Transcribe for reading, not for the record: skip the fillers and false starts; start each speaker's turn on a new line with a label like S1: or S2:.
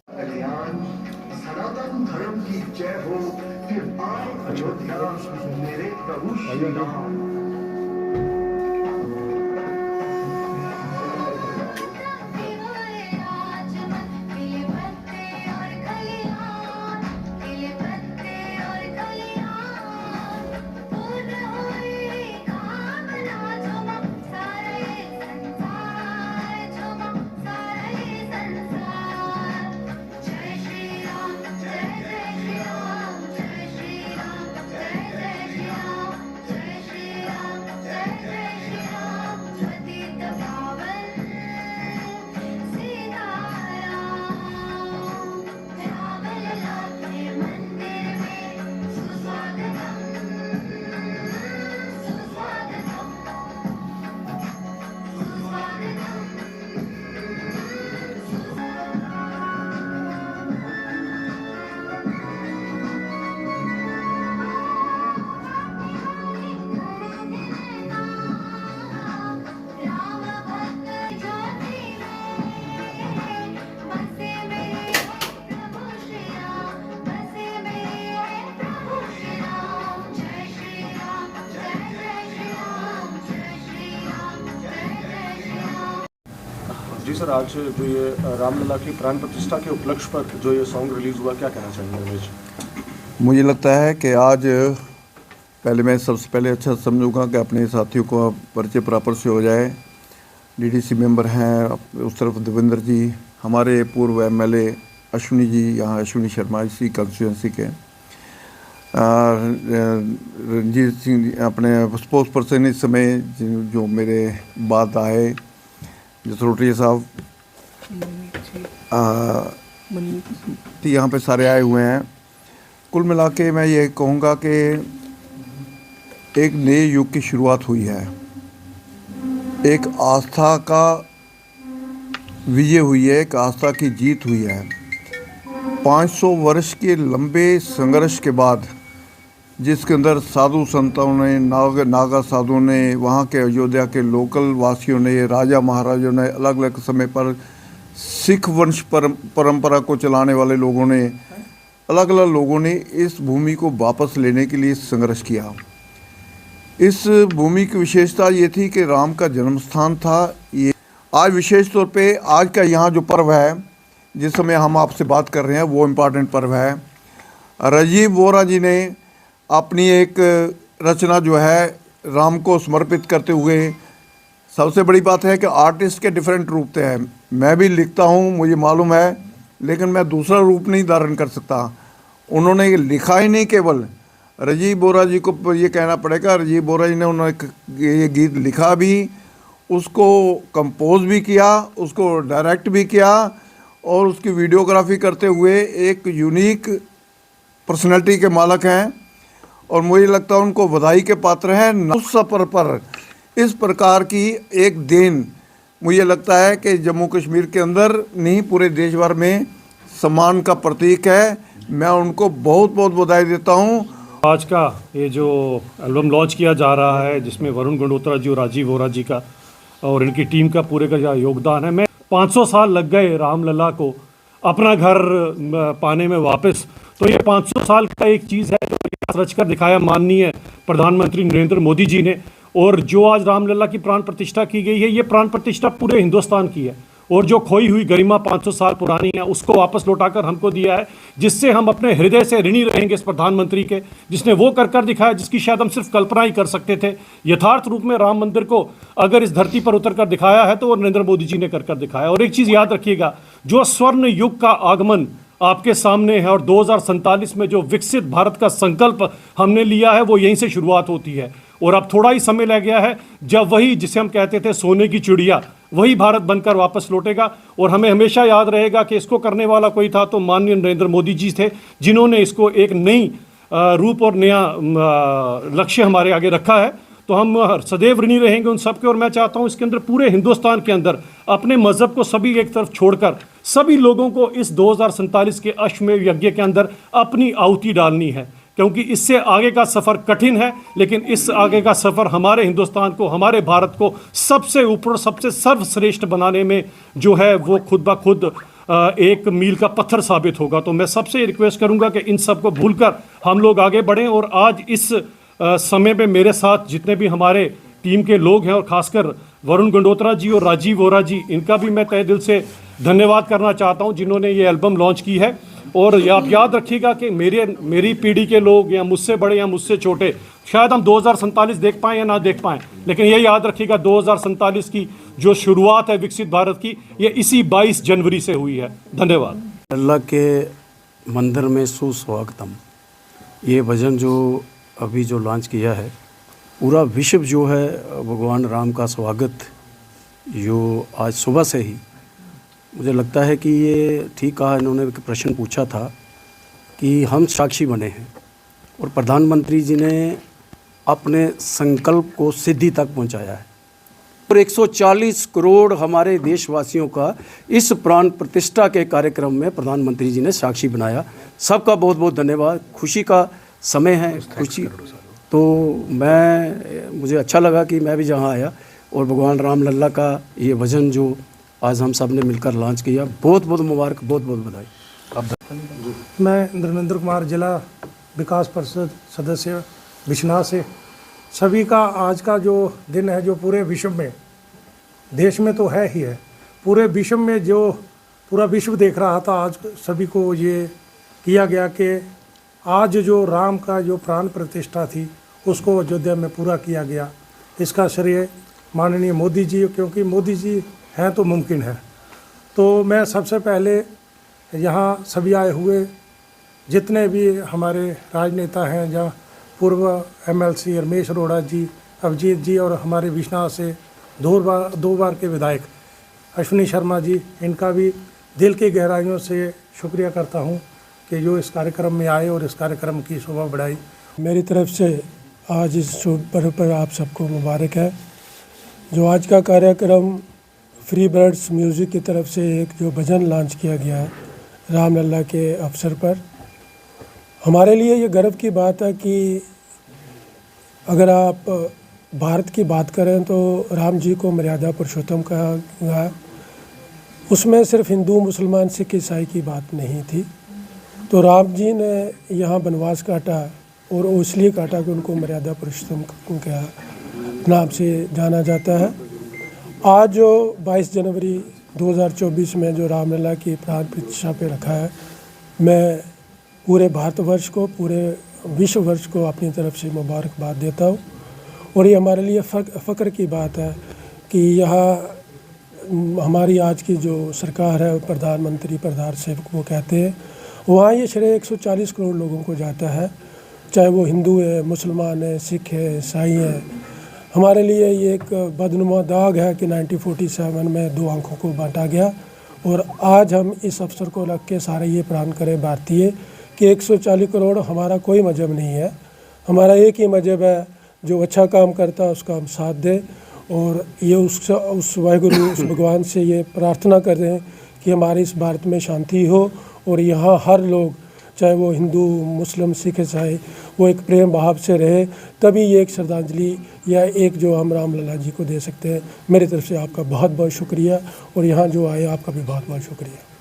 S1: कल्याण सनातन धर्म की जय हो। फिर आए अयोध्या मेरे प्रभु श्री राम।
S2: जी सर, आज जो ये रामलला की प्राण प्रतिष्ठा के उपलक्ष्य पर जो ये सॉन्ग रिलीज़ हुआ, क्या कहना चाहेंगे रमेश?
S3: मुझे लगता है कि आज पहले मैं सबसे पहले अच्छा समझूंगा कि अपने साथियों को परिचय प्रॉपर से हो जाए। डीडीसी मेंबर हैं उस तरफ देवेंद्र जी, हमारे पूर्व एमएलए अश्विनी जी, यहाँ अश्विनी शर्मा इसी कंस्टिट्यूंसी के, रंजीत सिंह अपने स्पोक्स पर्सन इस समय जो मेरे बाद आए, जसरोटिया साहब, यहाँ पे सारे आए हुए हैं। कुल मिला के मैं ये कहूँगा कि एक नए युग की शुरुआत हुई है, एक आस्था का विजय हुई है, एक आस्था की जीत हुई है। 500 वर्ष के लंबे संघर्ष के बाद जिसके अंदर साधु संतों ने, नागा साधुओं ने, वहाँ के अयोध्या के लोकल वासियों ने, राजा महाराजों ने, अलग अलग समय पर सिख वंश परंपरा को चलाने वाले लोगों ने, अलग अलग लोगों ने इस भूमि को वापस लेने के लिए संघर्ष किया। इस भूमि की विशेषता ये थी कि राम का जन्म स्थान था। ये आज विशेष तौर पे आज का यहाँ जो पर्व है, जिस समय हम आपसे बात कर रहे हैं, वो इम्पॉर्टेंट पर्व है। राजीव बोहरा जी ने अपनी एक रचना जो है राम को समर्पित करते हुए, सबसे बड़ी बात है कि आर्टिस्ट के डिफरेंट रूप थे हैं। मैं भी लिखता हूँ, मुझे मालूम है, लेकिन मैं दूसरा रूप नहीं धारण कर सकता। उन्होंने लिखा ही नहीं, केवल राजीव बोहरा जी को ये कहना पड़ेगा, राजीव बोहरा जी ने उन्होंने ये गीत लिखा भी, उसको कंपोज भी किया, उसको डायरेक्ट भी किया और उसकी वीडियोग्राफी करते हुए एक यूनिक पर्सनैलिटी के मालिक हैं और मुझे लगता है उनको बधाई के पात्र हैं। उस सफ़र पर इस प्रकार की एक देन मुझे लगता है कि जम्मू कश्मीर के अंदर नहीं, पूरे देश भर में सम्मान का प्रतीक है। मैं उनको बहुत बहुत बधाई देता हूँ।
S4: आज का ये जो एल्बम लॉन्च किया जा रहा है, जिसमें वरुण गंडोत्रा जी और राजीव बोहरा जी का और इनकी टीम का पूरे का योगदान है। मैं 500 साल लग गए रामलला को अपना घर पाने में वापस, तो ये 500 साल का एक चीज़ है जो रच कर दिखाया माननीय प्रधानमंत्री नरेंद्र मोदी जी ने। और जो आज रामलला की प्राण प्रतिष्ठा की गई है, ये प्राण प्रतिष्ठा पूरे हिंदुस्तान की है और जो खोई हुई गरिमा 500 साल पुरानी है, उसको वापस लौटाकर हमको दिया है, जिससे हम अपने हृदय से ऋणी रहेंगे इस प्रधानमंत्री के, जिसने वो कर दिखाया जिसकी शायद हम सिर्फ कल्पना ही कर सकते थे। यथार्थ रूप में राम मंदिर को अगर इस धरती पर उतर कर दिखाया है तो वो नरेंद्र मोदी जी ने कर दिखाया। और एक चीज़ याद रखिएगा, जो स्वर्ण युग का आगमन आपके सामने है और 2047 में जो विकसित भारत का संकल्प हमने लिया है, वो यहीं से शुरुआत होती है। और अब थोड़ा ही समय लग गया है जब वही जिसे हम कहते थे सोने की चिड़िया, वही भारत बनकर वापस लौटेगा। और हमें हमेशा याद रहेगा कि इसको करने वाला कोई था तो माननीय नरेंद्र मोदी जी थे, जिन्होंने इसको एक नई रूप और नया लक्ष्य हमारे आगे रखा है। तो हम सदैव ऋणी रहेंगे उन सब के। और मैं चाहता हूँ इसके अंदर पूरे हिंदुस्तान के अंदर अपने मज़हब को सभी एक तरफ छोड़कर सभी लोगों को इस 2047 के अश्वमेध यज्ञ के अंदर अपनी आहुति डालनी है, क्योंकि इससे आगे का सफ़र कठिन है, लेकिन इस आगे का सफ़र हमारे हिंदुस्तान को, हमारे भारत को सबसे ऊपर, सबसे सर्वश्रेष्ठ बनाने में जो है वो खुद ब खुद एक मील का पत्थर साबित होगा। तो मैं सबसे रिक्वेस्ट करूंगा कि इन सब को भूलकर हम लोग आगे बढ़ें। और आज इस समय में मेरे साथ जितने भी हमारे टीम के लोग हैं और खासकर वरुण गंडोत्रा जी और राजीव वोरा जी, इनका भी मैं तहे दिल से धन्यवाद करना चाहता हूं जिन्होंने ये एल्बम लॉन्च की है। और आप याद रखिएगा कि मेरी पीढ़ी के लोग या मुझसे बड़े या मुझसे छोटे शायद हम 2047 देख पाएँ या ना देख पाएँ, लेकिन ये याद रखिएगा 2047 की जो शुरुआत है विकसित भारत की, ये इसी 22 जनवरी से हुई है। धन्यवाद।
S5: अल्लाह के मंदिर में सुस्वागतम, ये भजन जो अभी जो लॉन्च किया है, पूरा विश्व जो है भगवान राम का स्वागत जो आज सुबह से ही, मुझे लगता है कि ये ठीक कहा इन्होंने, एक प्रश्न पूछा था कि हम साक्षी बने हैं और प्रधानमंत्री जी ने अपने संकल्प को सिद्धि तक पहुंचाया है। और 140 करोड़ हमारे देशवासियों का इस प्राण प्रतिष्ठा के कार्यक्रम में प्रधानमंत्री जी ने साक्षी बनाया। सबका बहुत बहुत धन्यवाद। खुशी का समय है, खुशी तो मुझे अच्छा लगा कि मैं भी जहां आया और भगवान राम लल्ला का ये भजन जो आज हम सब ने मिलकर लॉन्च किया, बहुत बहुत मुबारक, बहुत बहुत बधाई।
S6: मैं धर्मेंद्र कुमार, जिला विकास परिषद सदस्य बिश्नाह से। सभी का आज का जो दिन है, जो पूरे विश्व में, देश में तो है ही है, पूरे विश्व में जो पूरा विश्व देख रहा था, आज सभी को ये किया गया कि आज जो राम का जो प्राण प्रतिष्ठा थी उसको अयोध्या में पूरा किया गया। इसका श्रेय माननीय मोदी जी, क्योंकि मोदी जी हैं तो मुमकिन है। तो मैं सबसे पहले यहाँ सभी आए हुए जितने भी हमारे राजनेता हैं, जहाँ पूर्व MLC रमेश अरोड़ा जी, अभिजीत जी और हमारे बिश्नाह से दो बार के विधायक अश्विनी शर्मा जी, इनका भी दिल की गहराइयों से शुक्रिया करता हूँ कि जो इस कार्यक्रम में आए और इस कार्यक्रम की शोभा बढ़ाई।
S7: मेरी तरफ से आज इस शुभ पर्व पर आप सबको मुबारक है। जो आज का कार्यक्रम फ्री बर्ड्स म्यूज़िक की तरफ से एक जो भजन लॉन्च किया गया है राम लल्ला के अवसर पर, हमारे लिए ये गर्व की बात है कि अगर आप भारत की बात करें तो राम जी को मर्यादा पुरुषोत्तम कहा गया। उसमें सिर्फ हिंदू, मुसलमान, सिख, ईसाई की बात नहीं थी। तो राम जी ने यहाँ वनवास काटा और वो इसलिए काटा कि उनको मर्यादा पुरुषोत्तम के नाम से जाना जाता है। आज जो 22 जनवरी 2024 में जो रामलला की प्राण प्रतिष्ठा पे रखा है, मैं पूरे भारतवर्ष को, पूरे विश्ववर्ष को अपनी तरफ से मुबारकबाद देता हूँ। और ये हमारे लिए फ़ख्र की बात है कि यहाँ हमारी आज की जो सरकार है, प्रधानमंत्री प्रधान सेवक वो कहते हैं, वहाँ ये श्रेय 140 करोड़ लोगों को जाता है, चाहे वो हिंदू है, मुसलमान है, सिख है, ईसाई है। हमारे लिए ये एक बदनुमा दाग है कि 1947 में 2 अंकों को बांटा गया और आज हम इस अवसर को रख के सारे ये प्रण करें भारतीय कि 140 करोड़ हमारा कोई मजहब नहीं है, हमारा एक ही मजहब है, जो अच्छा काम करता है उसका हम साथ दें। और ये उस वाहिगुरु, उस भगवान से ये प्रार्थना कर रहे हैं कि हमारे इस भारत में शांति हो और यहाँ हर लोग, चाहे वो हिंदू, मुस्लिम, सिख, ईसाई, वो एक प्रेम भाव से रहे, तभी ये एक श्रद्धांजलि या एक जो हम रामलला जी को दे सकते हैं। मेरी तरफ से आपका बहुत बहुत शुक्रिया और यहाँ जो आए आपका भी बहुत बहुत शुक्रिया।